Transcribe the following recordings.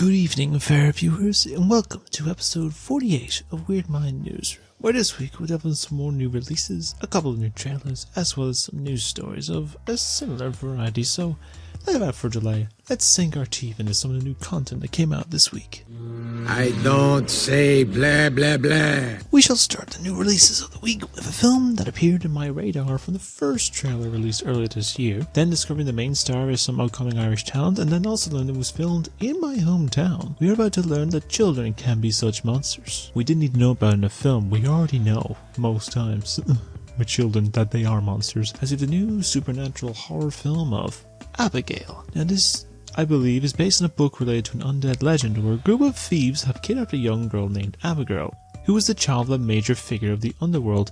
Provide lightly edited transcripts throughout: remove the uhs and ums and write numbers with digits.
Good evening, fair viewers, and welcome to episode 48 of Weird Mind Newsroom, where this week we'll delve into some more new releases, a couple of new trailers, as well as some news stories of a similar variety. So, without further delay, let's sink our teeth into some of the new content that came out this week. I don't say blah blah blah. We shall start the new releases of the week with a film that appeared in my radar from the first trailer released earlier this year, then discovering the main star is some upcoming Irish talent, and then also learned it was filmed in my hometown. We are about to learn that children can be such monsters. We didn't need to know about it in a film, we already know, most times, with children, that they are monsters, as if the new supernatural horror film of Abigail. Now this, I believe, is based on a book related to an undead legend where a group of thieves have kidnapped a young girl named Abigail, who is the child of a major figure of the underworld.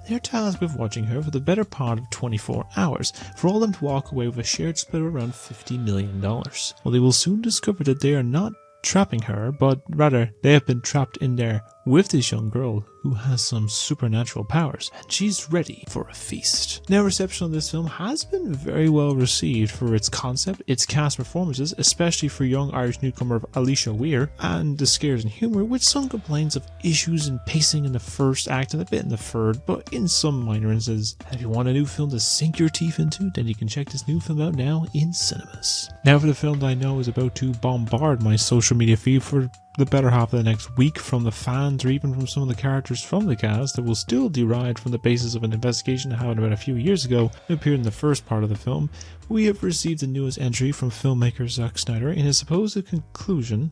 They are tasked with watching her for the better part of 24 hours, for all of them to walk away with a shared split of around $50 million. Well, they will soon discover that they are not trapping her, but rather they have been trapped in there with this young girl who has some supernatural powers, and she's ready for a feast. Now, reception on this film has been very well received for its concept, its cast performances, especially for young Irish newcomer Alicia Weir, and the scares and humour, with some complaints of issues in pacing in the first act and a bit in the third, but in some minor instances. If you want a new film to sink your teeth into, then you can check this new film out now in cinemas. Now for the film that I know is about to bombard my social media feed for the better half of the next week from the fans or even from some of the characters from the cast that will still deride from the basis of an investigation that happened about a few years ago and appeared in the first part of the film. We have received the newest entry from filmmaker Zack Snyder in his supposed conclusion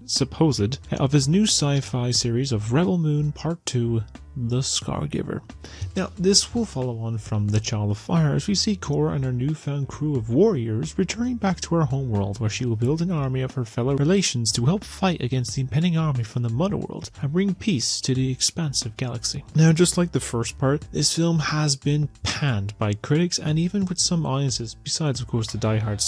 of his new sci-fi series of Rebel Moon Part 2, The Scargiver. Now, this will follow on from The Child of Fire as we see Cora and her newfound crew of warriors returning back to her homeworld, where she will build an army of her fellow relations to help fight against the impending army from the Motherworld and bring peace to the expansive galaxy. Now, just like the first part, this film has been panned by critics and even with some audiences, besides of course the diehard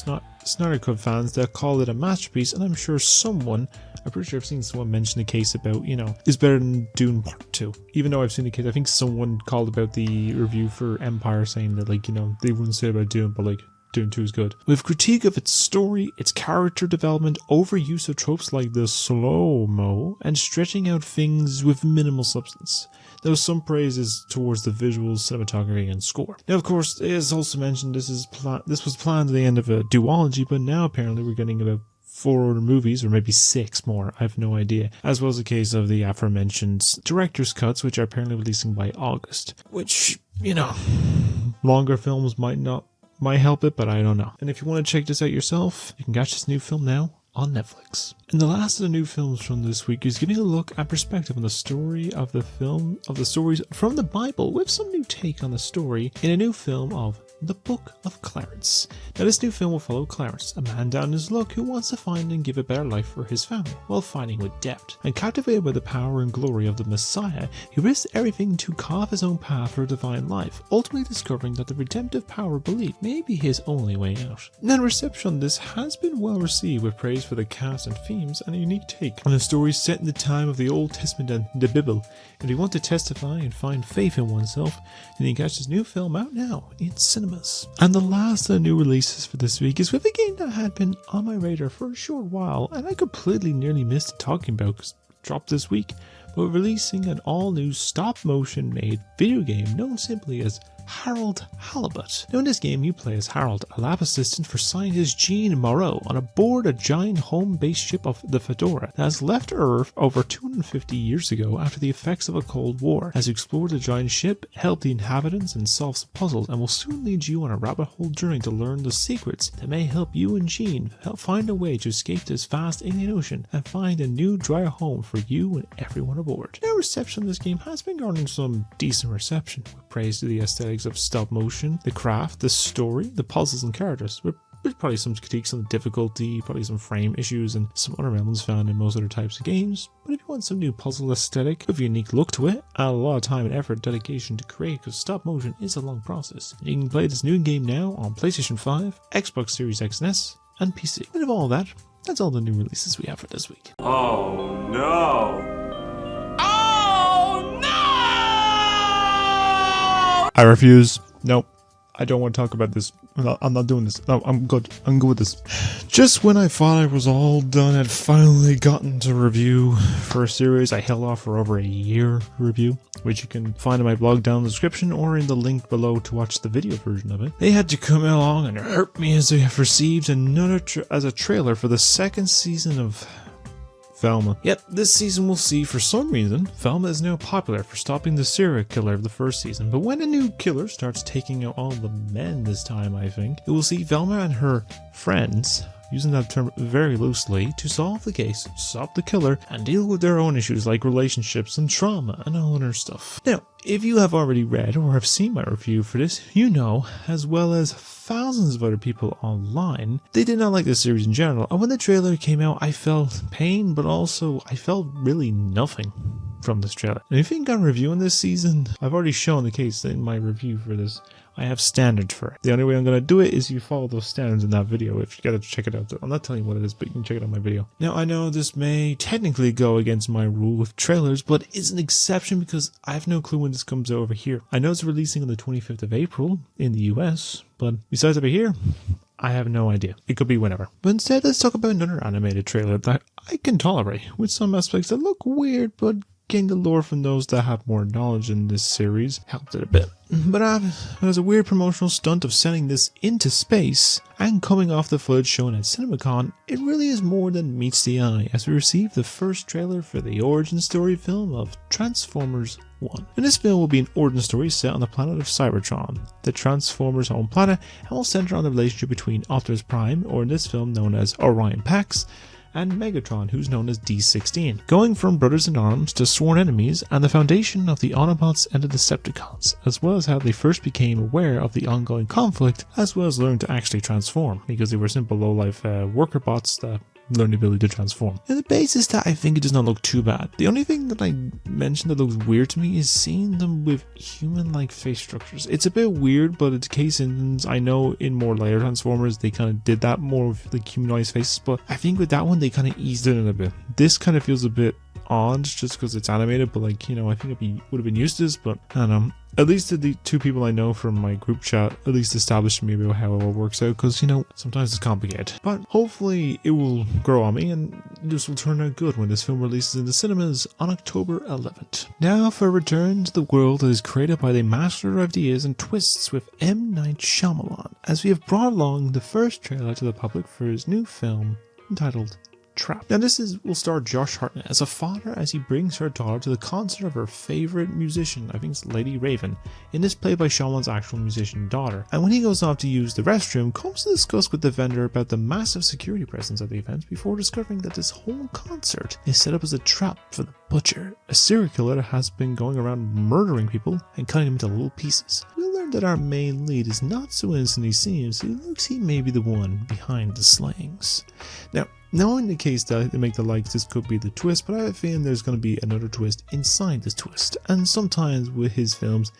Snyder Cut fans that call it a masterpiece, and I'm pretty sure I've seen someone mention a case about, is better than Dune Part 2. Even though I've seen a case, I think someone called about the review for Empire saying that, they wouldn't say about Dune, but Dune 2 is good. With critique of its story, its character development, overuse of tropes like the slo-mo, and stretching out things with minimal substance. There was some praises towards the visuals, cinematography, and score. Now, of course, as also mentioned, this was planned at the end of a duology, but now apparently we're getting about 4 other movies, or maybe 6 more, I have no idea, as well as the case of the aforementioned director's cuts, which are apparently releasing by August, which, longer films might help it, but I don't know. And if you want to check this out yourself, you can catch this new film now on Netflix. And the last of the new films from this week is giving a look and perspective on the story of the stories from the Bible, with some new take on the story in a new film of The Book of Clarence. Now, this new film will follow Clarence, a man down in his luck who wants to find and give a better life for his family, while fighting with debt. And captivated by the power and glory of the Messiah, he risks everything to carve his own path for a divine life, ultimately discovering that the redemptive power of belief may be his only way out. Now, the reception on this has been well received, with praise for the cast and themes and a unique take on a story set in the time of the Old Testament and the Bible. If you want to testify and find faith in oneself, then you can catch this new film out now in cinemas. And the last of the new releases for this week is with a game that had been on my radar for a short while, and I completely nearly missed talking about because it dropped this week, but releasing an all-new stop-motion made video game known simply as Harold Halibut. Now, in this game, you play as Harold, a lab assistant for scientist Jean Moreau, on board a giant home-based ship of the Fedora that has left Earth over 250 years ago after the effects of a Cold War. As you explore the giant ship, help the inhabitants, and solve some puzzles, and will soon lead you on a rabbit hole journey to learn the secrets that may help you and Jean find a way to escape this vast alien ocean and find a new, drier home for you and everyone aboard. Now, reception of this game has been garnering some decent reception, with praise to the aesthetics of stop motion, the craft, the story, the puzzles and characters, with probably some critiques on the difficulty, probably some frame issues, and some other elements found in most other types of games. But if you want some new puzzle aesthetic with a unique look to it, and a lot of time and effort and dedication to create, because stop motion is a long process. You can play this new game now on PlayStation 5, Xbox Series X and S, and PC. And of all that, that's all the new releases we have for this week. Oh no! I refuse. Nope. I don't want to talk about this. I'm not doing this. No, I'm good. I'm good with this. Just when I thought I was all done, I'd finally gotten to review for a series I held off for over a year review, which you can find in my blog down in the description or in the link below to watch the video version of it. They had to come along and hurt me as they have received another as a trailer for the second season of Velma. Yep, this season we'll see for some reason, Velma is now popular for stopping the serial killer of the first season, but when a new killer starts taking out all the men this time, I think, it will see Velma and her friends, using that term very loosely, to solve the case, stop the killer, and deal with their own issues like relationships and trauma and all other stuff. Now, if you have already read or have seen my review for this, you know, as well as thousands of other people online, they did not like the series in general, and when the trailer came out, I felt pain, but also I felt really nothing from this trailer. And if you think I'm reviewing this season, I've already shown the case in my review for this. I have standards for it. The only way I'm going to do it is you follow those standards in that video. If you got to check it out, I'm not telling you what it is, but you can check it out in my video. Now, I know this may technically go against my rule with trailers, but it's an exception because I have no clue when this comes over here. I know it's releasing on the 25th of April in the US, but besides over here, I have no idea. It could be whenever. But instead, let's talk about another animated trailer that I can tolerate, with some aspects that look weird, but getting the lore from those that have more knowledge in this series helped it a bit. But as a weird promotional stunt of sending this into space and coming off the footage shown at CinemaCon, it really is more than meets the eye as we receive the first trailer for the origin story film of Transformers 1. And this film will be an origin story set on the planet of Cybertron, the Transformers' home planet, and will center on the relationship between Optimus Prime, or in this film known as Orion Pax, and Megatron, who's known as D16, going from brothers in arms to sworn enemies and the foundation of the Autobots and the Decepticons, as well as how they first became aware of the ongoing conflict, as well as learned to actually transform, because they were simple low-life worker bots that learn the ability to transform. And the basis that I think it does not look too bad. The only thing that I mentioned that looks weird to me is seeing them with human-like face structures. It's a bit weird, but it's case instance. I know in more later Transformers they kind of did that more with like humanoid faces, but I think with that one they kind of eased it in a bit. This kind of feels a bit odd just because it's animated, but like, you know, I think I would have been used to this, but I don't know. At least the two people I know from my group chat at least established me about how it all works out, because, you know, sometimes it's complicated. But hopefully it will grow on me and this will turn out good when this film releases in the cinemas on October 11th. Now for a return to the world that is created by the master of ideas and twists with M.Night Shyamalan, as we have brought along the first trailer to the public for his new film entitled Trap. Now will star Josh Hartnett as a father as he brings her daughter to the concert of her favorite musician, I think it's Lady Raven, in this play by Shyamalan's actual musician daughter. And when he goes off to use the restroom, comes to discuss with the vendor about the massive security presence at the event before discovering that this whole concert is set up as a trap for the Butcher, a serial killer that has been going around murdering people and cutting them into little pieces. We learn that our main lead is not so innocent he seems. He may be the one behind the slayings. Now, knowing the case that they make the likes, this could be the twist, but I have a feeling there's going to be another twist inside this twist. And sometimes with his films,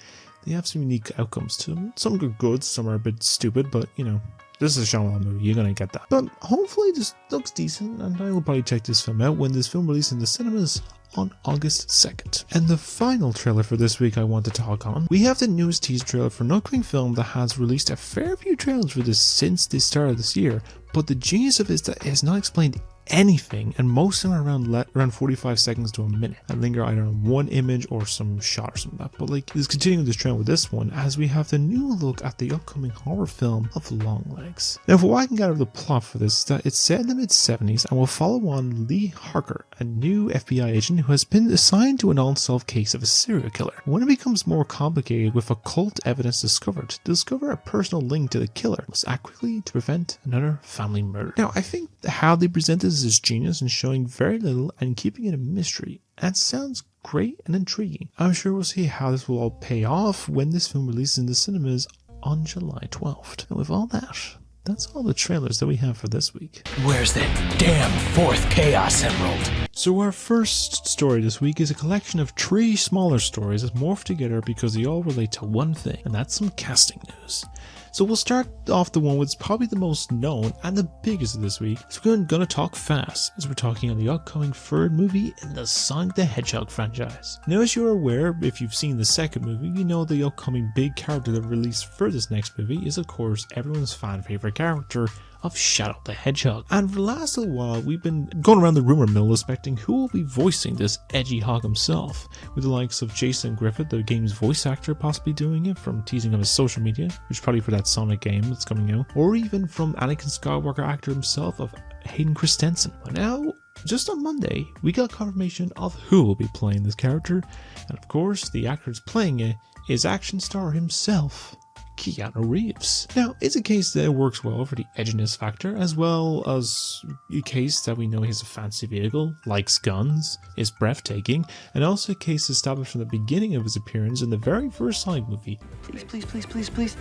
they have some unique outcomes to them. Some are good, some are a bit stupid, but you know, this is a Shyamalan movie, you're going to get that. But hopefully this looks decent, and I will probably check this film out when this film releases in the cinemas on August 2nd. And the final trailer for this week I want to talk on, we have the newest teaser trailer for an upcoming film that has released a fair few trailers for this since the start of this year, but the genius of it is that it has not explained anything, and most of them are around 45 seconds to a minute and linger either on one image or some shot or something like that. But like, let's continue this trend with this one as we have the new look at the upcoming horror film of Longlegs. Now, for what I can get out of the plot for this is that it's set in the mid-70s and will follow on Lee Harker, a new FBI agent who has been assigned to an unsolved case of a serial killer. When it becomes more complicated with occult evidence discovered, to discover a personal link to the killer must act quickly to prevent another family murder. Now, I think how they present this is genius and showing very little and keeping it a mystery, and sounds great and intriguing. I'm sure we'll see how this will all pay off when this film releases in the cinemas on July 12th. And with all that, that's all the trailers that we have for this week. Where's that damn fourth Chaos Emerald? So our first story this week is a collection of 3 smaller stories that morph together because they all relate to one thing, and that's some casting news. So we'll start off the one with probably the most known and the biggest of this week. So we're gonna talk fast, as we're talking on the upcoming third movie in the Sonic the Hedgehog franchise. Now, as you're aware, if you've seen the second movie, you know the upcoming big character that released for this next movie is, of course, everyone's fan favorite character of Shadow the Hedgehog. And for the last little while, we've been going around the rumor mill expecting who will be voicing this edgy hog himself, with the likes of Jason Griffith, the game's voice actor, possibly doing it from teasing on his social media, which is probably for that Sonic game that's coming out, or even from Anakin Skywalker actor himself of Hayden Christensen. But now, just on Monday, we got confirmation of who will be playing this character, and of course, the actor that's playing it is action star himself, Keanu Reeves. Now, it's a case that works well for the edginess factor, as well as a case that we know he has a fancy vehicle, likes guns, is breathtaking, and also a case established from the beginning of his appearance in the very first Sonic movie. Please.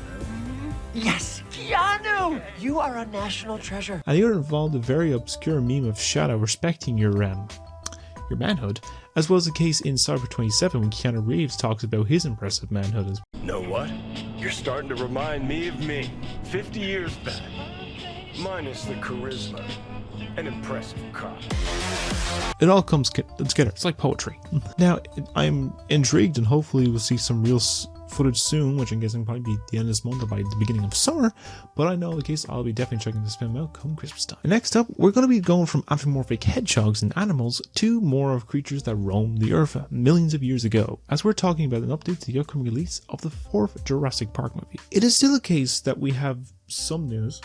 Yes, Keanu! You are a national treasure. And you're involved in a very obscure meme of Shadow respecting your manhood, as well as the case in Cyber 27 when Keanu Reeves talks about his impressive manhood as well. Know what? You're starting to remind me of me, 50 years back. Minus the charisma. An impressive cop. It all comes together. It's like poetry. Now, I'm intrigued, and hopefully we'll see some real footage soon, which I'm guessing probably be the end of this month or by the beginning of summer. But I know in case I'll be definitely checking this film out come Christmas time. Next up, we're going to be going from anthropomorphic hedgehogs and animals to more of creatures that roamed the earth millions of years ago, as we're talking about an update to the upcoming release of the 4th Jurassic Park movie. It is still a case that we have some news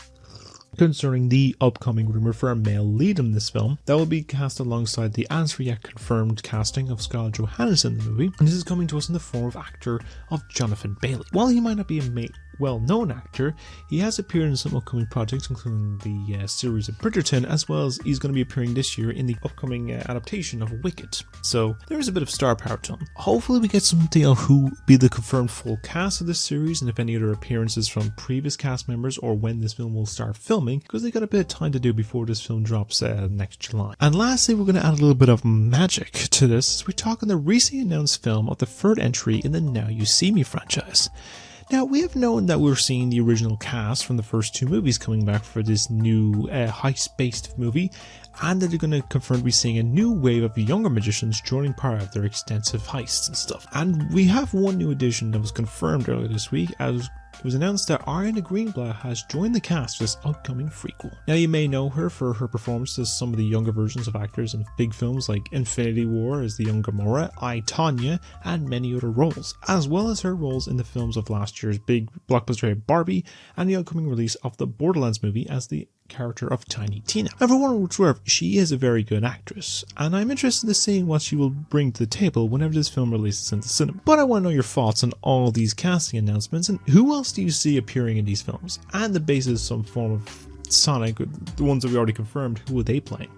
concerning the upcoming rumor for a male lead in this film that will be cast alongside the as yet confirmed casting of Scarlett Johansson in the movie, and this is coming to us in the form of actor of Jonathan Bailey. While he might not be a well-known actor, he has appeared in some upcoming projects, including the series of Bridgerton, as well as he's going to be appearing this year in the upcoming adaptation of Wicked. So there is a bit of star power to him. Hopefully we get some detail who will be the confirmed full cast of this series, and if any other appearances from previous cast members, or when this film will start filming, because they got a bit of time to do before this film drops next July. And lastly, we're going to add a little bit of magic to this, as we're talking the recently announced film of the third entry in the Now You See Me franchise. Now, we have known that we're seeing the original cast from the first two movies coming back for this new heist-based movie, and that they're going to confirm to be seeing a new wave of younger magicians joining part of their extensive heists and stuff. And we have one new addition that was confirmed earlier this week, as it was announced that Ariana Greenblatt has joined the cast for this upcoming prequel. Now, you may know her for her performance as some of the younger versions of actors in big films like Infinity War as the young Gamora, I, Tonya, and many other roles, as well as her roles in the films of last year's big blockbuster hit Barbie and the upcoming release of the Borderlands movie as the character of Tiny Tina. And for what it's worth, she is a very good actress, and I'm interested in seeing what she will bring to the table whenever this film releases into cinema. But I want to know your thoughts on all these casting announcements, and who else do you see appearing in these films? And the basis of some form of Sonic, the ones that we already confirmed, who are they playing?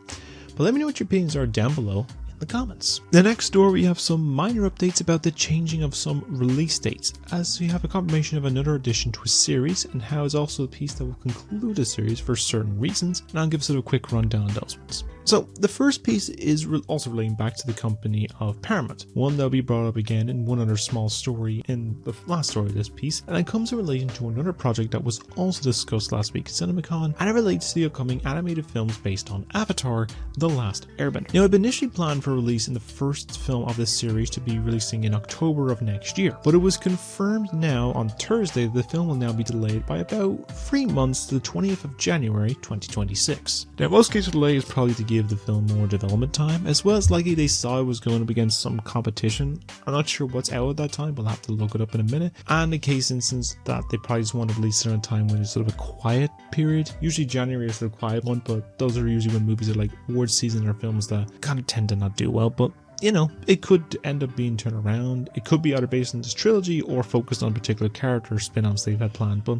But let me know what your opinions are down below in the comments. The next story, we have some minor updates about the changing of some release dates, as we have a confirmation of another addition to a series, and how is also a piece that will conclude a series for certain reasons, and I'll give us a quick rundown on those ones. So the first piece is also relating back to the company of Paramount, one that will be brought up again in one other small story in the last story of this piece, and it comes in relation to another project that was also discussed last week at CinemaCon, and it relates to the upcoming animated films based on Avatar: The Last Airbender. Now, it had been initially planned for release in the first film of this series to be releasing in October of next year, but it was confirmed now on Thursday that the film will now be delayed by about 3 months to the 20th of January 2026. Now, most case of delay is probably to give the film more development time, as well as likely they saw it was going up against some competition. I'm not sure what's out at that time, we'll have to look it up in a minute. And the case instance that they probably just want to release it at a time when it's sort of a quiet period. Usually January is the quiet one, but those are usually when movies are like award season or films that kind of tend to not do well. But you know, it could end up being turned around. It could be either based on this trilogy or focused on particular character spin-offs they've had planned, but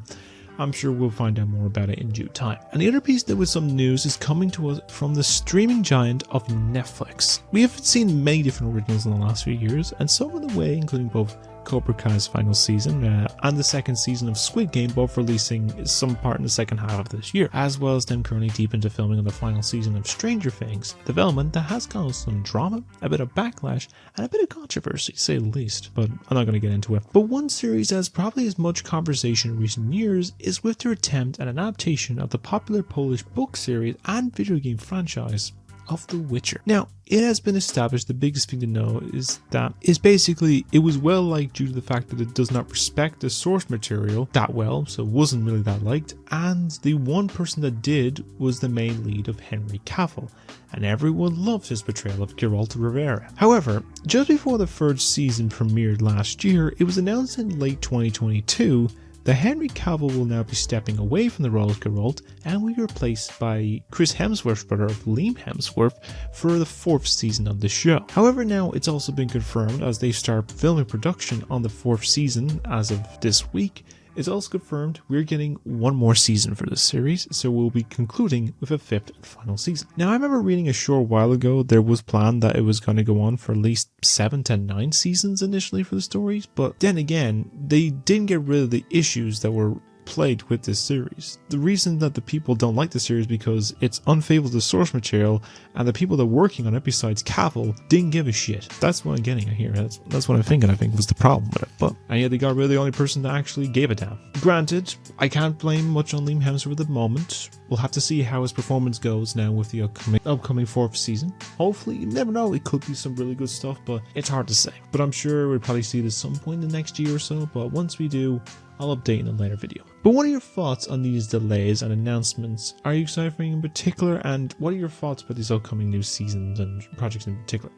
I'm sure we'll find out more about it in due time. And the other piece that with some news is coming to us from the streaming giant of Netflix. We have seen many different originals in the last few years, and some of the way, including both Cobra Kai's final season and the second season of Squid Game, both releasing some part in the second half of this year, as well as them currently deep into filming on the final season of Stranger Things, development that has caused some drama, a bit of backlash, and a bit of controversy, to say the least, but I'm not going to get into it. But one series that has probably as much conversation in recent years is with their attempt at an adaptation of the popular Polish book series and video game franchise of The Witcher. Now, it has been established the biggest thing to know is that basically it was well liked due to the fact that it does not respect the source material that well, so it wasn't really that liked, and the one person that did was the main lead of Henry Cavill, and everyone loves his portrayal of Geralt of Rivia. However, just before the third season premiered last year, it was announced in late 2022 that Henry Cavill will now be stepping away from the role of Geralt and will be replaced by Chris Hemsworth's brother of Liam Hemsworth for the fourth season of the show. However, now it's also been confirmed as they start filming production on the fourth season as of this week. It's also confirmed we're getting one more season for this series, so we'll be concluding with a fifth and final season. Now, I remember reading a short while ago there was planned that it was going to go on for at least 7 to 9 seasons initially for the stories, but then again, they didn't get rid of the issues that were plagued with this series. The reason that the people don't like the series because it's unfaithful to source material, and the people that are working on it besides Cavill didn't give a shit. That's what I'm getting at here. That's what I'm thinking. I think was the problem with it. And yet they got rid of the only person that actually gave a damn. Granted, I can't blame much on Liam Hemsworth at the moment. We'll have to see how his performance goes now with the upcoming fourth season. Hopefully, you never know, it could be some really good stuff, but it's hard to say. But I'm sure we'll probably see this some point in the next year or so, but once we do, I'll update in a later video. But what are your thoughts on these delays and announcements? Are you excited for anything in particular? And what are your thoughts about these upcoming new seasons and projects in particular?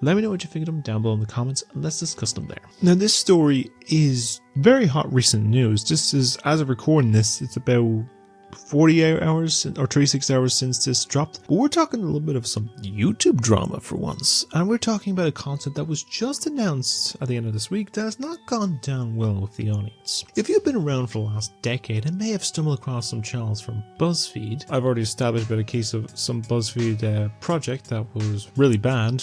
Let me know what you think of them down below in the comments and let's discuss them there. Now, this story is very hot recent news. Just as of recording this, it's about 48 hours or 36 hours since this dropped, but we're talking a little bit of some YouTube drama for once, and we're talking about a concept that was just announced at the end of this week that has not gone down well with the audience. If you've been around for the last decade and may have stumbled across some channels from BuzzFeed, I've already established about a case of some BuzzFeed project that was really bad.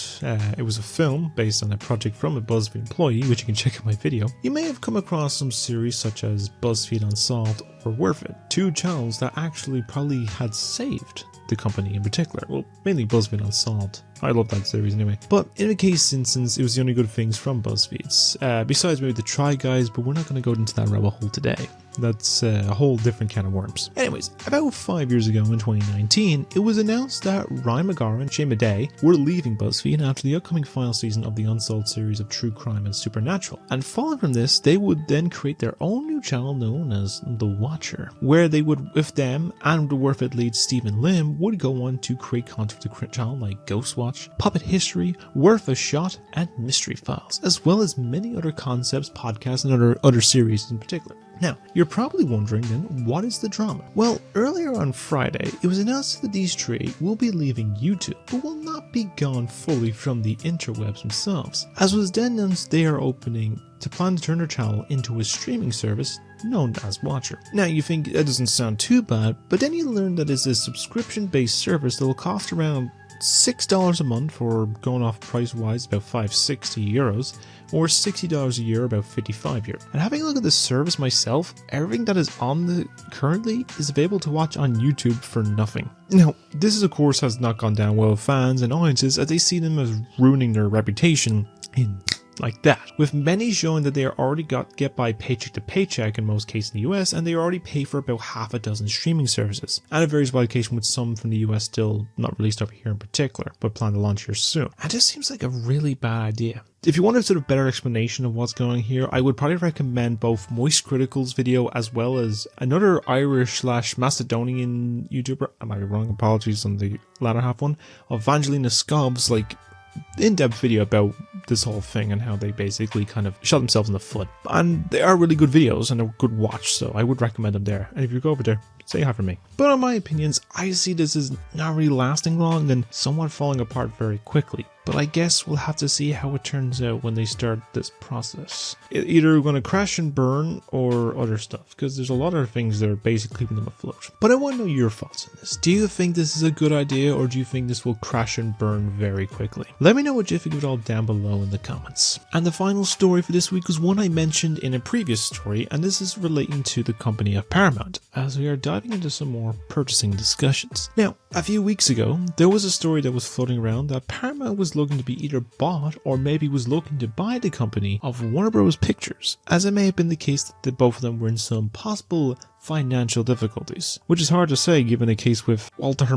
It was a film based on a project from a BuzzFeed employee, which you can check out my video. You may have come across some series such as BuzzFeed Unsolved or Worth It, two channels that actually probably had saved the company in particular. Well, mainly BuzzFeed Unsolved. I love that series anyway. But in the case instance, it was the only good things from BuzzFeed's. Besides maybe the Try Guys, but we're not going to go into that rabbit hole today. That's a whole different can of worms. Anyways, about 5 years ago in 2019, it was announced that Ryan McGarr and Shane Madej were leaving BuzzFeed after the upcoming final season of the Unsolved series of True Crime and Supernatural. And following from this, they would then create their own new channel known as The Watcher, where they would, with them and the Worth It lead Stephen Lim, would go on to create content for the channel like Ghost Watch, Puppet History, Worth a Shot, and Mystery Files, as well as many other concepts, podcasts, and other series in particular. Now, you're probably wondering then, what is the drama? Well, earlier on Friday, it was announced that these three will be leaving YouTube, but will not be gone fully from the interwebs themselves. As was then announced, they are opening to plan to turn their channel into a streaming service known as Watcher. Now, you think that doesn't sound too bad, but then you learn that it's a subscription-based service that will cost around $6 a month, or going off price-wise about €560, or $60 a year, about €55. And having a look at the service myself, everything that is on the currently is available to watch on YouTube for nothing. Now, this of course has not gone down well with fans and audiences, as they see them as ruining their reputation in like that, with many showing that they are already get by paycheck to paycheck in most cases in the US, and they already pay for about half a dozen streaming services, and it varies by location, with some from the US still not released over here in particular, but plan to launch here soon. And this seems like a really bad idea. If you want a sort of better explanation of what's going on here, I would probably recommend both Moist Critical's video as well as another Irish/Macedonian YouTuber, I might be wrong, apologies on the latter half one, Evangelina Skov's in-depth video about this whole thing and how they basically kind of shot themselves in the foot. And they are really good videos and a good watch, so I would recommend them there. And if you go over there, say hi for me. But in my opinions, I see this as not really lasting long and somewhat falling apart very quickly. But I guess we'll have to see how it turns out when they start this process. It's either going to crash and burn or other stuff, because there's a lot of things that are basically keeping them afloat. But I want to know your thoughts on this. Do you think this is a good idea, or do you think this will crash and burn very quickly? Let me know what you think of it all down below in the comments. And the final story for this week was one I mentioned in a previous story, and this is relating to the company of Paramount, as we are diving into some more purchasing discussions. Now, a few weeks ago, there was a story that was floating around that Paramount was looking to be either bought or maybe was looking to buy the company of Warner Bros. Pictures, as it may have been the case that both of them were in some possible financial difficulties, which is hard to say given the case with David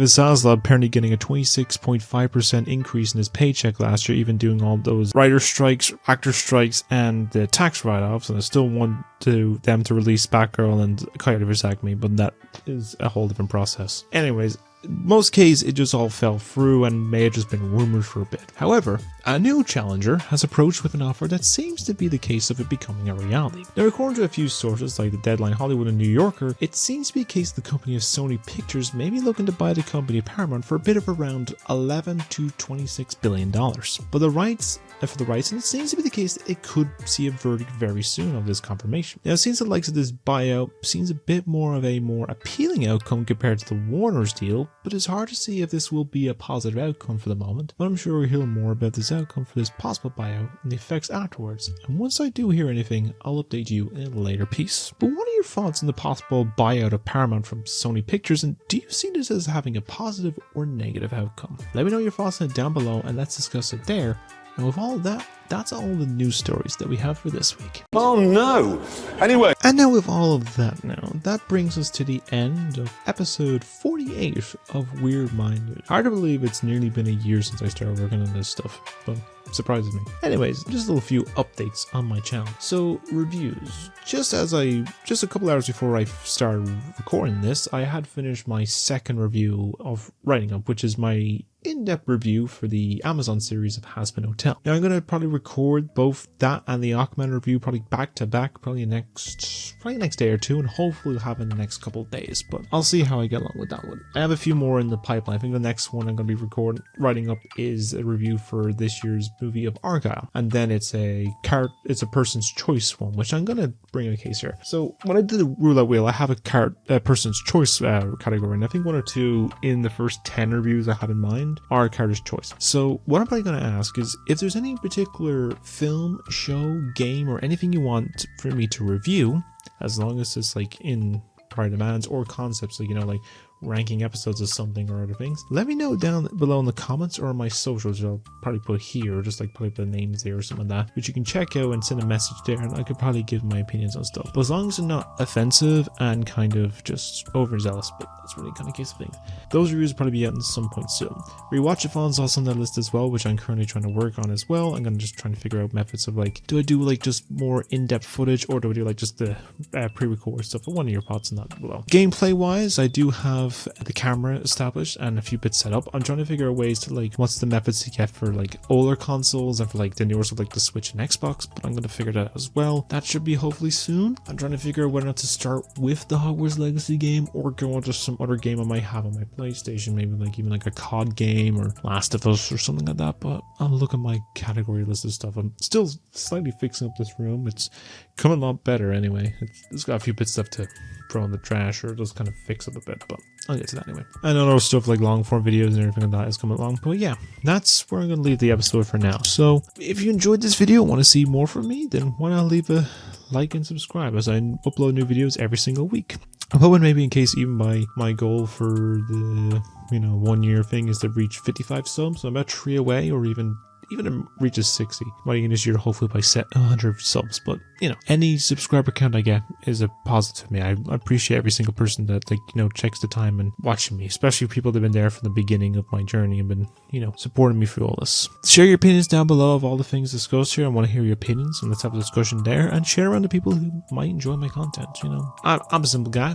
Zaslav apparently getting a 26.5% increase in his paycheck last year, even doing all those writer strikes, actor strikes, and the tax write-offs, and I still want them to release Batgirl and Coyote vs. Acme, but that is a whole different process. Anyways, most cases, it just all fell through and may have just been rumored for a bit. However, a new challenger has approached with an offer that seems to be the case of it becoming a reality. Now, according to a few sources like the Deadline, Hollywood, and New Yorker, it seems to be a case the company of Sony Pictures may be looking to buy the company of Paramount for a bit of around $11 to $26 billion. But the rights, and it seems to be the case that it could see a verdict very soon of this confirmation. Now, it seems the likes of this buyout seems a bit more of a more appealing outcome compared to the Warner's deal, but it's hard to see if this will be a positive outcome for the moment. But I'm sure we'll hear more about this outcome for this possible buyout and the effects afterwards. And once I do hear anything, I'll update you in a later piece. But what are your thoughts on the possible buyout of Paramount from Sony Pictures, and do you see this as having a positive or negative outcome? Let me know your thoughts on it down below and let's discuss it there. And with all of that, that's all the news stories that we have for this week. Oh no! Anyway. And now with all of that that brings us to the end of episode 48 of Weird Mind News. Hard to believe it's nearly been a year since I started working on this stuff, but surprises me. Anyways, just a little few updates on my channel. So, reviews. Just a couple hours before I started recording this, I had finished my second review of Writing Up, which is my in-depth review for the Amazon series of Hazbin Hotel. Now, I'm going to probably record both that and the Aquaman review probably back to back, probably next day or two, and hopefully we'll have it in the next couple of days, but I'll see how I get along with that one. I have a few more in the pipeline. I think the next one I'm going to be writing up is a review for this year's movie of Argyle, and then it's a person's choice one, which I'm going to bring in a case here. So when I did the roulette wheel, I have a person's choice category, and I think one or two in the first 10 reviews I had in mind are character's choice. So what I'm probably going to ask is if there's any particular film, show, game, or anything you want for me to review, as long as it's like in prior demands or concepts, like ranking episodes of something or other things, let me know down below in the comments or on my socials. I'll probably put here, just probably put the names there or something like that, which you can check out and send a message there, and I could probably give my opinions on stuff. But as long as they're not offensive and kind of just overzealous, but that's really kind of case of thing. Those reviews will probably be out at some point soon. Rewatchathon is also on that list as well, which I'm currently trying to work on as well. I'm going to just trying to figure out methods of do I do just more in-depth footage, or do I do just the pre-record stuff? But one of your thoughts on that below. Gameplay wise, I do have the camera established and a few bits set up. I'm trying to figure out ways to what's the methods to get for older consoles and for the newer stuff the Switch and Xbox, but I'm going to figure that out as well. That should be hopefully soon. I'm trying to figure out whether or not to start with the Hogwarts Legacy game or go on to some other game I might have on my PlayStation, maybe even a COD game or Last of Us or something like that. But I'll look at my category list of stuff. I'm still slightly fixing up this room. It's coming a lot better anyway. It's got a few bits stuff to throw in the trash or just kind of fix up a bit, but I'll get to that anyway. I know there's stuff long form videos and everything like that is coming along, but yeah, that's where I'm going to leave the episode for now. So if you enjoyed this video and want to see more from me, then why not leave a like and subscribe, as I upload new videos every single week. I'm hoping maybe in case even my goal for the 1 year thing is to reach 55 subs, so I'm about 3 away, or even it reaches 60 by the end of this year, hopefully by 100 subs. But any subscriber count I get is a positive to me. I appreciate every single person that checks the time and watching me, especially people that have been there from the beginning of my journey and been supporting me through all this. Share your opinions down below of all the things discussed here. I want to hear your opinions, and let's have a discussion there, and share around to people who might enjoy my content. I'm a simple guy.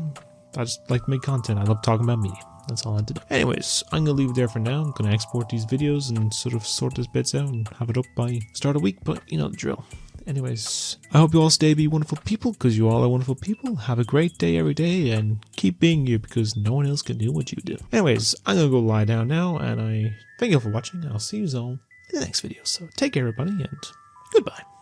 I just like to make content. I love talking about media. That's all I did. Anyways, I'm going to leave it there for now. I'm going to export these videos and sort this bits out and have it up by start of week. But you know the drill. Anyways, I hope you all stay be wonderful people, because you all are wonderful people. Have a great day every day, and keep being you, because no one else can do what you do. Anyways, I'm gonna go lie down now, and I thank you all for watching. I'll see you all in the next video. So take care, everybody, and goodbye.